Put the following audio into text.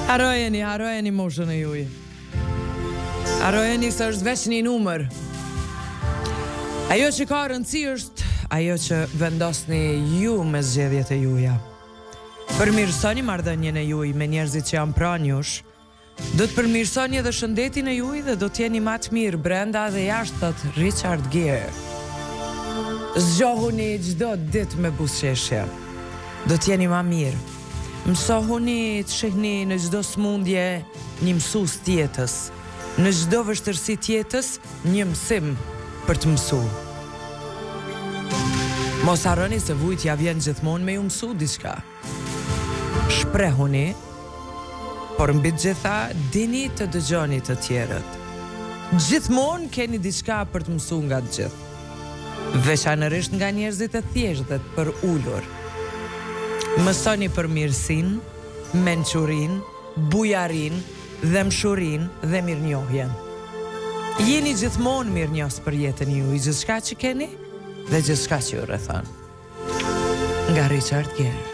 Harojeni moshën e juj. Harojeni se është veç një numër. Ajo që ka rëndësi është ajo që vendosni ju me zgjedhjet e juja. Përmirësoni marrëdhënien e juj me njerëzit që janë pranë jush. Do të përmirësoni edhe shëndetin e juj dhe do t'jeni më të mirë brenda dhe jashtë, thot Richard Gere. Zgjohuni çdo ditë me buzëqeshje. Do t'jeni më mirë. Mësohuni të shihni në çdo smundje një mësues tjetës. Në çdo vështirësi tjetës një mësim për të mësuar. Mos harroni se vujtja vjen gjithmonë me ju mësu diçka. Shprehuni, por mbi të gjitha dini të dëgjoni të tjerët. Gjithmonë keni diçka për të mësuar nga të gjithë. Veçanërisht nga njerëzit e thjeshtë dhe të për ulur. Mësoni për mirësin, mençurin, bujarin, dhe mshurin dhe mirënjohjen. Jeni gjithmonë mirënjohës për jetën juaj, gjithçka që keni dhe gjithçka që ju rrethon. Nga Richard Gere.